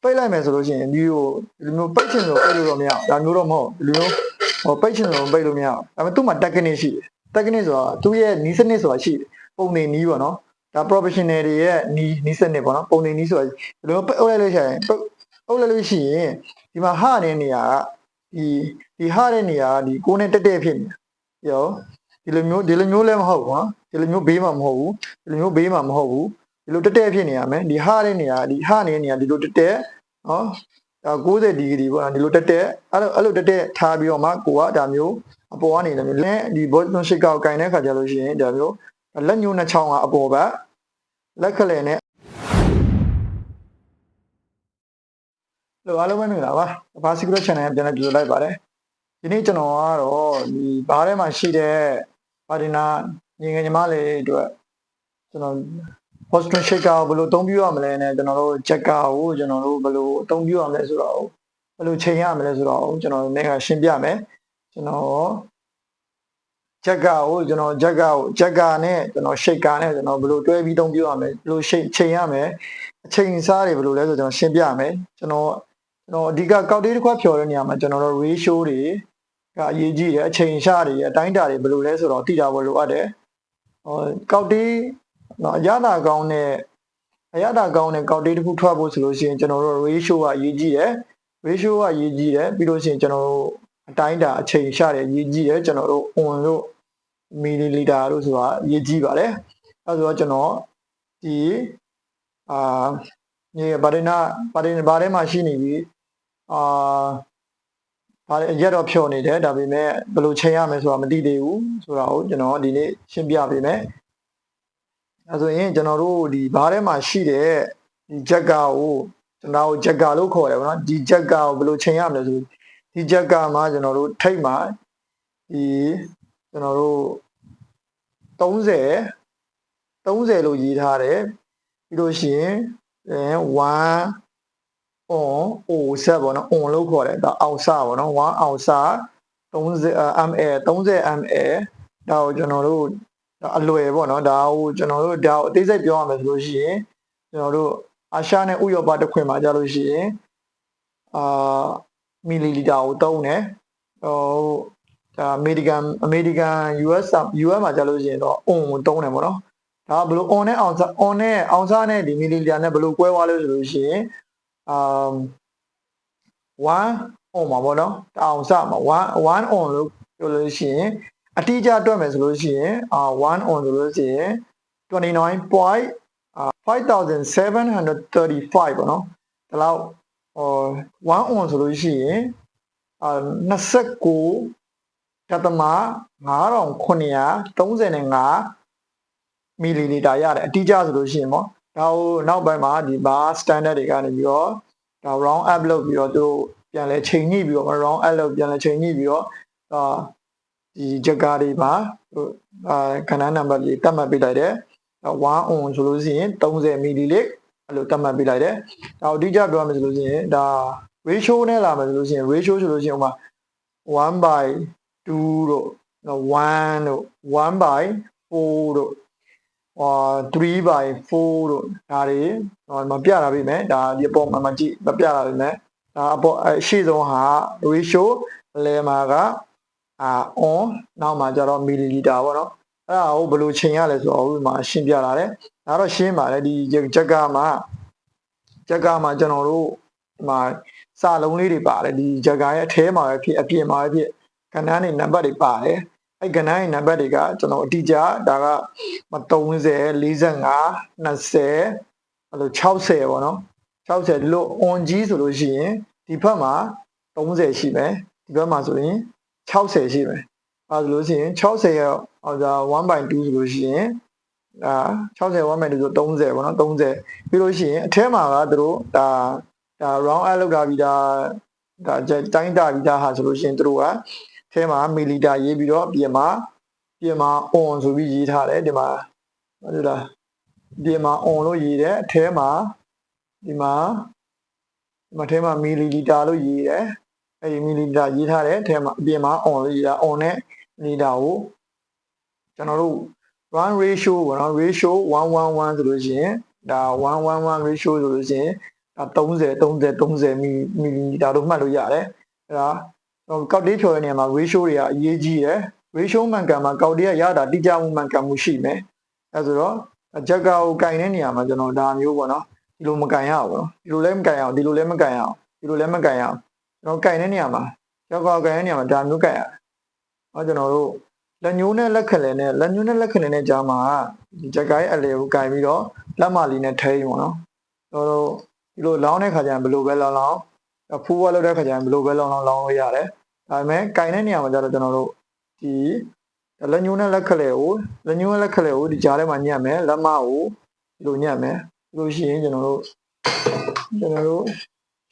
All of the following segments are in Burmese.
ပိတ်လိုက်မယ်ဆိုလို့ရှိရင်ဒီကိုဒီမျိုးပိတ်ချင်လို့ပိတ်လို့တော့မရအောင်ဒါမျိုးတော့မဟုတ်ဒီလိုဟိုပိတ်ချင်လို့ပိတ်လို့မရအောင်ဒါပေမဲ့သူ့မှာ technique ရှိတယ် technique ဆိုတာသူ့ရဲ့နီးစနစ်ဆိုတာရှိတယ်ပုံနေနီးပေါ့နော်ဒါ professional တွေရဲ့နီးစနစ်ပေါ့နော်ပုံနေနီးဆိုတာဒီလိုအုပ်လိုက်လို့ရှိရင်အုပ်လိုက်လို့ရှိရင်ဒီမှာဟာတဲ့နေရာကဒီဟာတဲ့နေရာကဒီကိုယ်နဲ့တက်တက်ဖြစ်နေရောဒီလိုမျိုးလည်းမဟုတ်ဘူးနော်ဒီလိုမျိုးဘေးမှာမဟုတ်ဘူးဒီလိုမျိုးဘေးမှာမဟုတ်ဘူးဒီလိုတက်တက်ဖြစ်နေရမယ်ဒီဟာတဲ့နေရာဒီဟာနေတဲ့နေရာဒီလိုတက်တက်နော်ဒါ90ဒီဂရီပေါ့နော်ဒီလိုတက်တက်အဲ့လိုတက်တက်ထားပြီးတော့မှကိုကဒါမျိုးအပေါ်ကနေလည်းလက်ဒီ bottom shake ကိုကင်တဲ့ခါကျလို့ရှိရင်ဒါမျိုးလက်ညှိုးနှစ်ချောင်းကအပေါ်ဘက်လက်ခလဲနဲ့လို့အားလုံးပဲမြင်လာပါဘာ secret channel ပြန်လည်းကြိုလိုက်ပါတယ်ဒီနေ့ကျွန်တော်ကတော့ဒီဘားထဲမှာရှိတဲ့ပါဒီနာညီငယ်ညီမလေးအတွက်ကျွန်တော် Boston Shaker ကိုဘယ်လိုအသုံးပြုရမလဲနဲ့ကျွန်တော်တို့ Jacker ကိုကျွန်တော်တို့ဘယ်လိုအသုံးပြုရမလဲဆိုတော့ဘယ်လိုချိန်ရမလဲဆိုတော့ကျွန်တော်လည်းရှင်းပြမယ်ကျွန်တော် Jacker ကိုကျွန်တော် Jacker နဲ့ကျွန်တော် Shaker နဲ့ကျွန်တော်ဘယ်လိုတွဲပြီးအသုံးပြုရမလဲဘယ်လိုချိန်ရမယ်အချိန်စားတွေဘယ်လိုလဲဆိုကျွန်တော်ရှင်းပြမယ်ကျွန်တော်အဓိကကောက်တေးတစ်ခွက်ဖြော်တဲ့နေရာမှာကျွန်တော်တို့ ratio တွေကအရေးကြီးတယ်အချိန်ရှာတွေအတိုင်းအတာတွေဘယ်လိုလဲဆိုတော့သိတာဖို့လိုအပ်တယ်ကောက်တေးနော်အရသာကောင်းတဲ့ကောက်တေးတစ်ခုထွက်ဖို့ဆိုလို့ရှိရင်ကျွန်တော်တို့ ratio ကအရေးကြီးတယ် ratio ကအရေးကြီးတယ်ပြီးလို့ရှိရင်ကျွန်တော်တို့အတိုင်းအတာအချိန်ရှာတယ်အရေးကြီးတယ်ကျွန်တော်တို့ on လို့ milliliter လို့ဆိုတာအရေးကြီးပါတယ်အဲဆိုတော့ကျွန်တော်ဒီဒီဗာဒနာဘာထဲမှာရှိနေပြီဘာလဲရက်တော့ဖြော်နေတယ်ဒါပေမဲ့ဘယ်လိုချိန်ရမလဲဆိုတာမသိသေးဘူးဆိုတာကိုကျွန်တော်ဒီနေ့ရှင်းပြပေးမယ်အဲဆိုရင်ကျွန်တော်တို့ဒီဘားထဲမှာရှိတဲ့ဒီဂျက်ကကိုကျွန်တော်ဂျက်ကလို့ခေါ်တယ်ဗောနော်ဒီဂျက်ကကိုဘယ်လိုချိန်ရမလဲဆိုဒီဂျက်ကမှာကျွန်တော်တို့ထိတ်မှာဒီကျွန်တော်တို့30လို့ရေးထားတယ်ပြီးလို့ရှိရင်1 on o set ဗောနော် on လို့ခေါ်တယ်ဒါအောင်စဗောနော်1အောင်စ30 ml ဒါကိုကျွန်တော်တို့အလွယ်ပေါ့နော်ဒါကိုကျွန်တော်တို့ဒါကိုအသေးစိတ်ပြောရမယ်ဆိုလို့ရှိရင်ကျွန်တော်တို့အာရှနဲ့ဥရောပတစ်ခွင်မှာကြာလို့ရှိရင်မီလီလီတာကိုသုံးတယ်ဒါအမေရိကန် US မှာကြာလို့ရှိရင်တော့ on ကိုသုံးတယ်ပေါ့နော်ဒါဘယ်လို on နဲ့အောင်စားနဲ့ဒီမီလီလီတာနဲ့ဘယ်လိုကွဲသွားလဲဆိုလို့ရှိရင်1 on မှာပေါ့နော်အောင်စမှာ1 on လို့ပြောလို့ရှိရင်အတိအကျတွက်မယ်ဆိုလို့ရှိရင်1 on ဆိုလို့ရှိရင်29.5735ပေါ့နော်ဒါလောက်1 on ဆိုလို့ရှိရင်29.5935မီလီလီတာရတယ်အတိအကျဆိုလို့ရှိရင်ပေါ့ဒါကိုနောက်ပိုင်းမှာဒီဘာ standard တွေကနေပြီးတော့ဒါ round up လုပ်ပြီးတော့သူပြန်လဲချိန်ညှိပြီးတော့ round up လုပ်ပြန်လဲချိန်ညှိပြီးတော့ဒီဂျက်ကာတွေမှာခဏနံပါတ်ကြီးတတ်မှတ်ပေးလိုက်တယ်1 on ဆိုလို့ရှိရင်30မီလီလစ်အဲ့လိုတတ်မှတ်ပေးလိုက်တယ်ဒါအဓိကပြောရမယ်ဆိုလို့ရှိရင်ဒါ ratio နဲ့လာမယ်ဆိုလို့ရှိရင် ratio ဆိုလို့ရှိရင်ဥပမာ1/2တို့1တို့1/4တို့3/4တို့ဒါတွေမပြတာပြီမယ်ဒါဒီအပေါ်မှာမကြည့်မပြတာပြီမယ်ဒါအပေါ်အရှိဆုံးဟာ ratio လဲမှာကon နောက်မှာကျတော့မီလီလီတာပေါ့နော်အဲ့ဒါကိုဘယ်လိုချိန်ရလဲဆိုတော့ဥပမာရှင်းပြလာတယ်ဒါတော့ရှင်းပါတယ်ဒီဂျက်ကမှာကျွန်တော်တို့ဒီမှာစာလုံးလေးတွေပါတယ်ဒီဂျက်ကရဲ့အထဲမှာပဲဖြစ်အပြင်မှာပဲဖြစ်ကဏ္ဍတွေနံပါတ်တွေပါတယ်အဲ့ကဏ္ဍရဲ့နံပါတ်တွေကကျွန်တော်အတိအကျဒါက30 45 20အဲ့လို60ပေါ့နော်60ဒီလို on ကြီးဆိုလို့ရှိရင်ဒီဘက်မှာ30ရှိမယ်ဒီဘက်မှာဆိုရင်60ရှိမယ်အဲဆိုလို့ရှိရင်60ရဒါ 1/2 ဆိုလို့ရှိရင်60 1/2ဆို30ပေါ့နော်30ပြီးလို့ရှိရင်အထဲမှာကသူတို့ဒါ round up လောက်တာပြီးဒါတိုင်းတာပြီးဒါဟာဆိုလို့ရှိရင်သူတို့ကအထဲမှာမီလီတာရေးပြီးတော့ပြင်မှာ on ဆိုပြီးရေးထားတယ်ဒီမှာဟုတ်လားပြင်မှာ on လို့ရေးတယ်အထဲမှာဒီမှာထဲမှာမီလီလီတာလို့ရေးတယ်အဲဒီမီလီလီတာရေးထားတယ်အထဲမှာအပြင်မှာ on လို့ရေးတာ on နဲ့လီတာကိုကျွန်တော်တို့ one ratio ပေါ့နော် ratio 111ဆိုလို့ရှိရင်ဒါ111 ratio ဆိုလို့ရှိရင် 30မီလီမီတာတို့မှတ်လို့ရတယ်အဲ့ဒါကောက်တေးဖြော်တဲ့နေရာမှာ ratio တွေကအရေးကြီးတယ် ratio မှန်ကန်မှာကောက်တေးရတာတိကျမှုမှန်ကန်မှုရှိမယ်အဲဆိုတော့ဂျက်ကာကိုကင်တဲ့နေရာမှာကျွန်တော်ဒါမျိုးပေါ့နော်ဒီလိုမကင်ရအောင်ပေါ့ဒီလိုလည်းမကင်ရအောင်ဒီလိုလည်းမကင်ရအောင်ဒီလိုလည်းမကင်ရအောင်ကျွန်တော်ကင်တဲ့နေရာမှာဂျက်ကာကိုကင်တဲ့နေရာမှာဒါမျိုးကင်ရတယ်ကျွန်တော်တို့လက်ညိုးနဲ့လက်ခလဲနဲ့ကြားမှာဒီဂျက်ကာရဲ့အလေကိုကင်ပြီးတော့လက်မလေးနဲ့ထိန်းပေါ့နော်ကျွန်တော်တို့ဒီလိုလောင်းတဲ့ခါကျရင်ဘယ်လိုပဲလောင်းဖူးဝါလောက်တဲ့ခါကျရင်ဘယ်လိုပဲလောင်းလို့ရတယ်ဒါပေမဲ့ကင်တဲ့နေရာမှာကျတော့ကျွန်တော်တို့ဒီလက်ညိုးနဲ့လက်ခလဲကိုဒီကြားထဲမှာညှက်မယ်လက်မကိုဒီလိုညှက်မယ်လို့ရှိရင်ကျွန်တော်တို့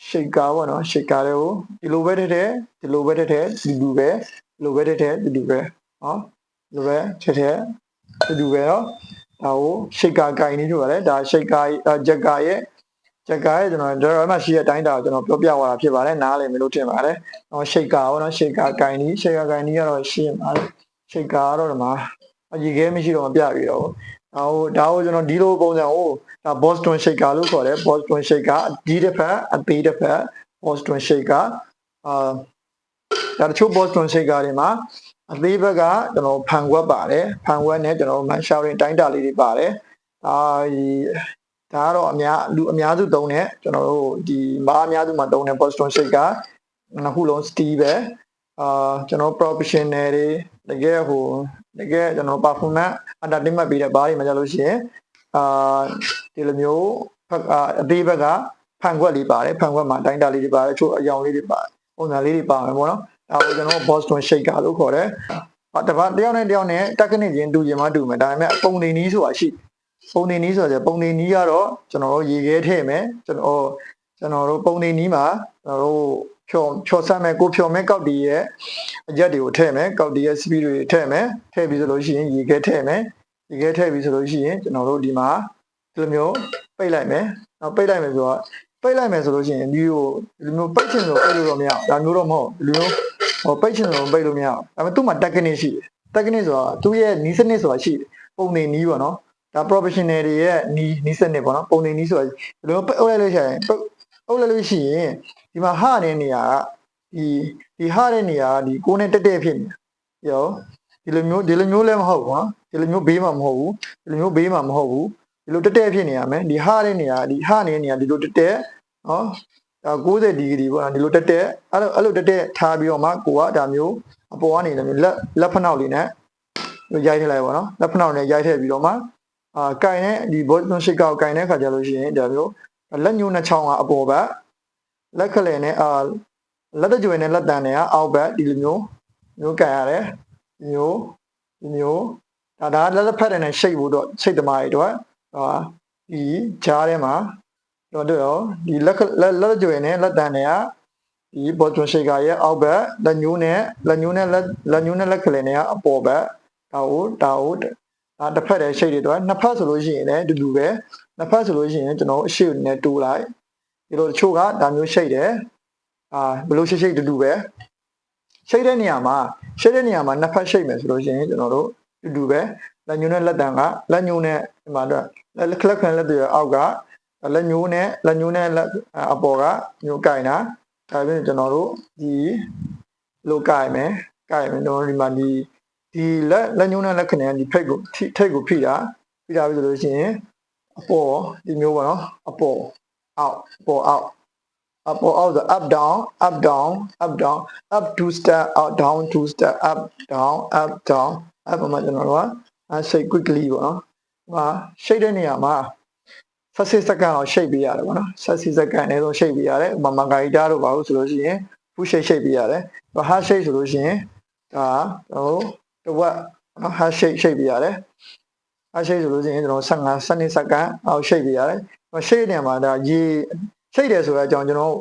ရှိတ်ကာပေါ့နော်ရှိတ်ကာတွေကိုဒီလိုပဲထည့်ဒီလိုပဲထည့်ဒီလိုပဲဒီလိုပဲထည့်ဒီလိုပဲနော်ဒီလိုပဲထည့်ဒီလိုပဲနော်ဒါကိုရှိတ်ကာကင်နေကြရတယ်ဒါရှိတ်ကာဂျက်ကာရဲ့ကျွန်တော်ဒါမှရှိတဲ့အတိုင်းဒါကိုကျွန်တော်ပြောပြသွားတာဖြစ်ပါတယ်နားလည်မယ်လို့ထင်ပါတယ်ရှိတ်ကာပေါ့နော်ရှိတ်ကာကင်နီးကတော့ရှင်းပါတယ်ရှိတ်ကာကတော့ဒီမှာရေခဲမရှိတော့မပြပြတော့ဘူးဒါကိုကျွန်တော်ဒီလိုပုံစံကိုဒါ Boston Shaker လို့ခေါ်တယ် Boston Shaker အကြီးတစ်ဖက်အသေးတစ်ဖက် Boston Shaker ဒါတချို့ Boston Shaker တွေမှာအသေးဘက်ကကျွန်တော်ဖန်ခွက်ပါတယ်ဖန်ခွက်နဲ့ကျွန်တော်မှရှောင်းရင်တိုင်းတာလေးတွေပါတယ်ဒါကတော့လူအများစုသုံးတဲ့ကျွန်တော်တို့ဒီမားအများစုမှာသုံးတဲ့ Boston Shaker နှစ်ခုလုံး steel ပဲကျွန်တော် professional တွေတကယ်ကျွန်တော် performance entertainment ပေးတဲ့ဘားတွေမှာကြလို့ရှိရင်ဒီလိုမျိုးအသေးဘက်ကဖန်ခွက်လေးပါတယ်ဖန်ခွက်မှာတိုင်းတာလေးတွေပါတယ်ချို့အယောင်လေးတွေပါတယ်ပုံစံလေးတွေပါမယ်ပေါ့နော်ဒါကိုကျွန်တော် Boston Shaker လို့ခေါ်တယ်တယောက်နဲ့technique ချင်းတူရင်မှတူမယ်ဒါပေမဲ့ပုံနေနီးဆိုတာရှိပုံနေနီးဆိုတော့ပုံနေနီးကတော့ကျွန်တော်တို့ရေခဲထည့်မယ်ကျွန်တော်တို့ပုံနေနီးမှာကျွန်တော်တို့ဖြော်ဆမ်းမယ်ကိုဖြော်မဲ့ကောက်တီရဲ့အရက်တွေကိုထည့်မယ်ကောက်တီရဲ့ speed တွေထည့်မယ်ထည့်ပြီးဆိုလို့ရှိရင်ရေခဲထည့်မယ်ရေခဲထည့်ပြီးဆိုလို့ရှိရင်ကျွန်တော်တို့ဒီမှာဒီလိုမျိုးပိတ်လိုက်မယ်နောက်ပိတ်လိုက်မယ်ဆိုတော့ပိတ်လိုက်မယ်ဆိုလို့ရှိရင်ဒီလိုမျိုးပိတ်ချင်လို့ပိတ်လို့တော့မရအောင်ဒါမျိုးတော့မဟုတ်ဒီလိုမျိုးပိတ်ချင်လို့ပိတ်လို့မရအောင်ဒါပေမဲ့သူ့မှာ technique ရှိတယ် technique ဆိုတာသူ့ရဲ့နီးစနစ်ဆိုတာရှိတယ်ပုံနေနီးပေါ့နော်ဒါ professional တွေရဲ့နီးစနစ်ပေါ့နော်ပုံနေနီးဆိုတာဒီလိုအုပ်လိုက်လို့ရှိရင်ဒီမှာဟတဲ့နေရာကဒီဟတဲ့နေရာကဒီကိုယ်နဲ့တက်တက်ဖြစ်နေရောဒီလိုမျိုးလည်းမဟုတ်ဘူးနော်ဒီလိုမျိုးဘေးမှာမဟုတ်ဘူးဒီလိုမျိုးဘေးမှာမဟုတ်ဘူးဒီလိုတက်တက်ဖြစ်နေရမယ်ဒီဟတဲ့နေရာဒီဟနေတဲ့နေရာဒီလိုတက်တက်နော်ဒါ90ဒီဂရီပေါ့နော်ဒီလိုတက်တက်အဲ့လိုတက်တက်ထားပြီးတော့မှကိုကဒါမျိုးအပေါ်ကနေလည်းလက်ဖနောက်လေးနဲ့ရိုက်ထည့်လိုက်ပါတော့လက်ဖနောက်နဲ့ရိုက်ထည့်ပြီးတော့မှကင်တဲ့ဒီ Boston Shaker ကိုကင်တဲ့ခါကျလို့ရှိရင်ဒါမျိုးလက်ညှိုးနှစ်ချောင်းကအပေါ်ဘက်လက်ခလဲနဲ့လက်တကြွယ်နဲ့လက်တန်နဲ့အောက်ဘက်ဒီလိုမျိုးကန်ရတယ်ဒီမျိုးဒါလက်ဖက်နဲ့ရှိတ်ဖို့တော့ရှိတ်သမားတွေတော့ဒီကြားထဲမှာတော့ဒီလက်ကြွယ်နဲ့လက်တန်နဲ့ဒီ Boston Shaker ရဲ့အောက်ဘက်လက်ညှိုးနဲ့လက်ခလဲနဲ့အပေါ်ဘက်ဒါတစ်ဖက်တည်းရှိတ်တွေတော့နှစ်ဖက်ဆိုလို့ရှိရင်လည်းတူတူပဲနှစ်ဖက်ဆိုလို့ရှိရင်ကျွန်တော်အရှိတ်နဲ့တိုးလိုက်ဒီလိုတချို့ကဒါမျိုးရှိတ်တယ်ဘယ်လိုရှိတ်တူပဲရှိတ်တဲ့နေရာမှာနှစ်ဖက်ရှိတ်မယ်ဆိုလို့ရှိရင်ကျွန်တော်တို့တူပဲလက်ညှိုးနဲ့လက်တန်ကလက်ညှိုးနဲ့ဒီမှာတော့လက်ခလက်တွေအောက်ကလက်ညှိုးနဲ့လက်အပေါ်ကမျိုးကင်တာဒါပြင်ကျွန်တော်တို့ဒီလိုကင်မယ်တော့ဒီမှာဒီလက်ညှိုးနဲ့လက်ခနဲ့ဒီထိတ်ကိုဖိတာပြီးဆိုလို့ရှိရင်အပေါ်ဒီမျိုးပေါ့နော်အပေါ်အောက်so up down up two step out down two step up down upမှာကျွန်တော်တို့ကစိတ် quickly ပေါ့နော်ရှိတ်တဲ့နေရာမှာ16စက္ကန့်အောင်ရှိတ်ပေးရတယ်ပေါ့နော်16စက္ကန့်အနည်းဆုံးရှိတ်ပေးရတယ်မဂါရီတာတို့ပါလို့ဆိုလို့ရှိရင်ဖူးရှိတ်ပေးရတယ်ဟာရှိတ်ဆိုလို့ရှိရင်ဒါတဝက်ဟာရှိတ်ပေးရတယ်ဟာရှိတ်ဆိုလို့ရှိရင်ကျွန်တော်15စက္ကန့်အောင်ရှိတ်ပေးရတယ်ရှိတ်နေမှာဒါရေရှိတ်တယ်ဆိုတော့ကျွန်တော်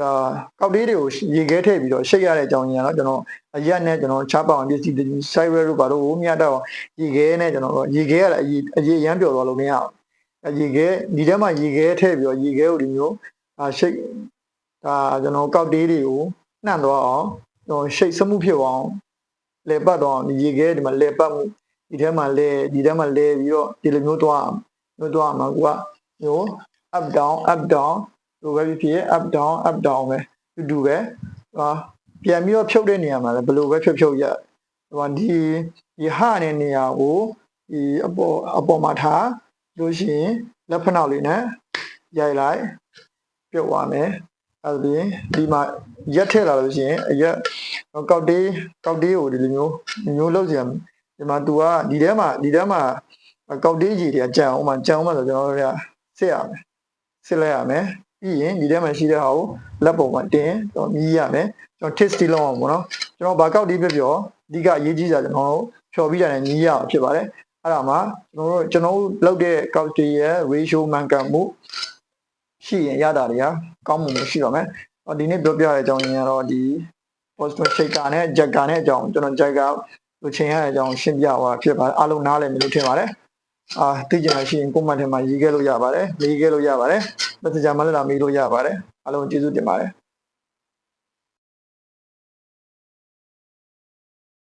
ဒါကောက်တေးတွေကိုရေခဲထည့်ပြီးတော့ရှိတ်ရတဲ့အကြောင်းကြီးကတော့ကျွန်တော်အရက်နဲ့ကျွန်တော်ချပောင်ပစ္စည်းတွေ side rail တို့ဘာလို့မြတ်တော့ရေခဲနဲ့ကျွန်တော်ရေခဲကလည်းအရမ်းပျော်သွားလို့မရအောင်ရေခဲဒီထဲမှာရေခဲထည့်ပြီးတော့ရေခဲကိုဒီမျိုးရှိတ်ဒါကျွန်တော်ကောက်တေးတွေကိုနှံ့သွားအောင်ကျွန်တော်ရှိတ်စမှုဖြစ်အောင်လေပတ်တော့ဒီရေခဲဒီမှာလေပတ်မှုဒီထဲမှာလေပြီးတော့ဒီလိုမျိုးသွားမှာကိုကမျိုးup down လိုပဲဖြစ် up down ပဲတူပဲပြန်ပြီးတော့ဖြုတ်တဲ့နေရာမှာလည်းဘယ်လိုပဲဖြုတ်ရဒီဟာနဲ့နေရာကိုဒီအပေါ်မှာထားလို့ရှိရင်လက်ဖက်နောက်လေးနဲ့ရိုက်လိုက်ပြုတ်သွားမယ်အဲ့ဒါဒီမှာရက်ထည့်လာလို့ရှိရင်အရက်ကောက်တေးကိုဒီလိုမျိုးလုပ်ကြရမယ်ဒီမှာ तू ကဒီထဲမှာကောက်တေးကြီးတွေကကြံအောင်မှဆိုကျွန်တော်တို့ကစစ်ရမယ်စစ်လိုက်ရမယ်ပြီးရင်ဒီထဲမှာရှိတဲ့ဟာကိုလက်ပုံမှာတင်တော့မြည်ရမယ်ကျွန်တော် taste လုံးအောင်ပေါ့နော်ကျွန်တော်ဘာကောက်တေးပြောအဓိကအရေးကြီးတာကျွန်တော်တို့ဖြော်ပြီးတာနဲ့မြည်ရအောင်ဖြစ်ပါတယ်အဲ့ဒါမှာကျွန်တော်တို့လောက်တဲ့ကောက်တေးရဲ့ ratio မှန်ကန်မှုရှိရင်ရတာတွေကကောင်းမှုမရှိတော့မယ်ဒီနေ့ပြောပြတဲ့အကြောင်းရင်းကတော့ဒီ positive shaker နဲ့ jacker နဲ့အကြောင်းကျွန်တော် jacker လိုချင်ရတဲ့အကြောင်းရှင်းပြသွားဖြစ်ပါတယ်အားလုံးနားလည်မယ်လို့ထင်ပါတယ်သိကြရရှိရင် comment ထဲမှာရေးခဲ့လို့ရပါတယ်ရေးခဲ့လို့ရပါတယ် messenger မှာလည်းလာမေးလို့ရပါတယ်အားလုံးကျေးဇူးတင်ပါတယ်